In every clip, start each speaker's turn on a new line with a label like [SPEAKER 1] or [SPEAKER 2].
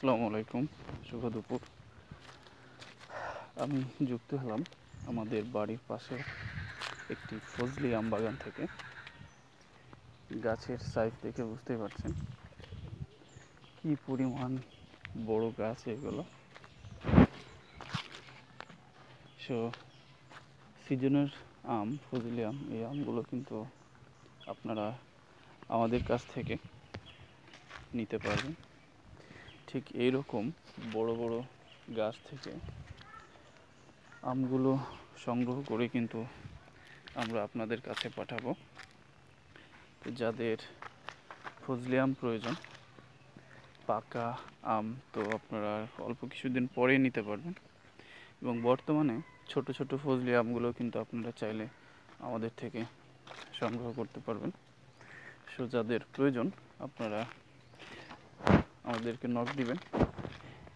[SPEAKER 1] আসসালামু আলাইকুম, শুভ দুপুর। আমি যুক্ত হলাম আমাদের বাড়ির পাশে একটি ফজলি আম বাগান থেকে। গাছের সাইজ দেখে বুঝতেই পারছেন কি পরিমাণ বড় গাছ এগুলো। সো সিজনের আম, ফজলি আম, এই আমগুলো কিন্তু আপনারা আমাদের কাছ থেকে নিতে পারবেন। ঠিক এইরকম বড় বড় গাছ থেকে আমগুলো সংগ্রহ করে কিন্তু আমরা আপনাদের কাছে পাঠাবো। তো যাদের ফজলি আম প্রয়োজন, পাকা আম, তো আপনারা অল্প কিছুদিন পরেই নিতে পারবেন। এবং বর্তমানে ছোট ছোট ফজলি আমগুলো কিন্তু আপনারা চাইলে আমাদের থেকে সংগ্রহ করতে পারবেন। সো যাদের প্রয়োজন আপনারা আমাদেরকে নক দিবেন।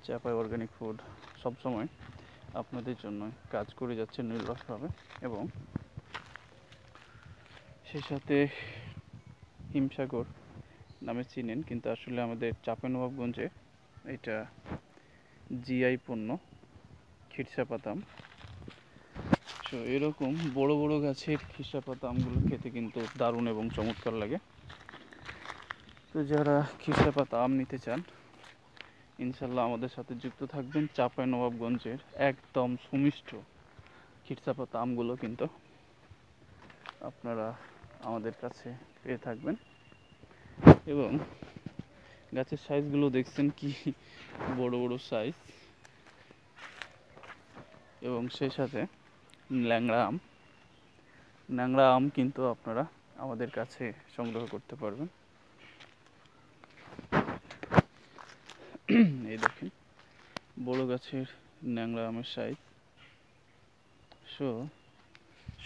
[SPEAKER 1] চাপাই অর্গানিক ফুড সবসময় আপনাদের জন্য কাজ করে যাচ্ছে নির্লসভাবে, এবং সেই সাথে হিমসাগর নামে চিনেন, কিন্তু আসলে আমাদের চাঁপাইনবাবগঞ্জে এটা জিআই পণ্য, খিরসাপাত আম। সো এরকম বড় বড় গাছের খিরসাপাত আমগুলো খেতে কিন্তু দারুণ এবং চমৎকার লাগে। তো যারা খিরসাপাত আম নিতে চান, ইনশাল্লাহ আমাদের সাথে যুক্ত থাকবেন। চাঁপাইনবাবগঞ্জের একদম সুমিষ্ট খিরসাপাত আমগুলো কিন্তু আপনারা আমাদের কাছে পেয়ে থাকবেন। এবং গাছের সাইজগুলো দেখছেন কি বড় বড় সাইজ, এবং সেই সাথে ন্যাংরা আম কিন্তু আপনারা আমাদের কাছে সংগ্রহ করতে পারবেন। এই দেখেন বড় গাছের ন্যাংরা আমের সাইজ। সো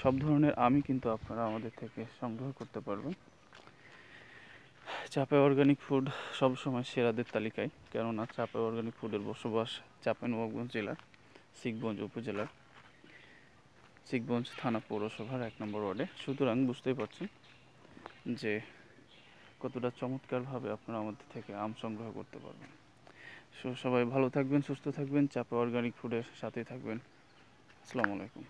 [SPEAKER 1] সব ধরনের আমই কিন্তু আপনারা আমাদের থেকে সংগ্রহ করতে পারবেন। চাঁপাই অর্গানিক ফুড সবসময় সেরাদের তালিকায়, কেননা চাঁপাই অর্গানিক ফুডের বসবাস চাঁপাইনবাবগঞ্জ জেলার শিখগঞ্জ উপজেলার শিখগঞ্জ থানা পৌরসভার 1 নম্বর ওয়ার্ডে। সুতরাং বুঝতেই পারছেন যে কতটা চমৎকারভাবে আপনারা আমাদের থেকে আম সংগ্রহ করতে পারবেন। সো সবাই ভালো থাকবেন, সুস্থ থাকবেন, চাঁপাই অর্গানিক ফুডের সাথেই থাকবেন। আসসালামু আলাইকুম।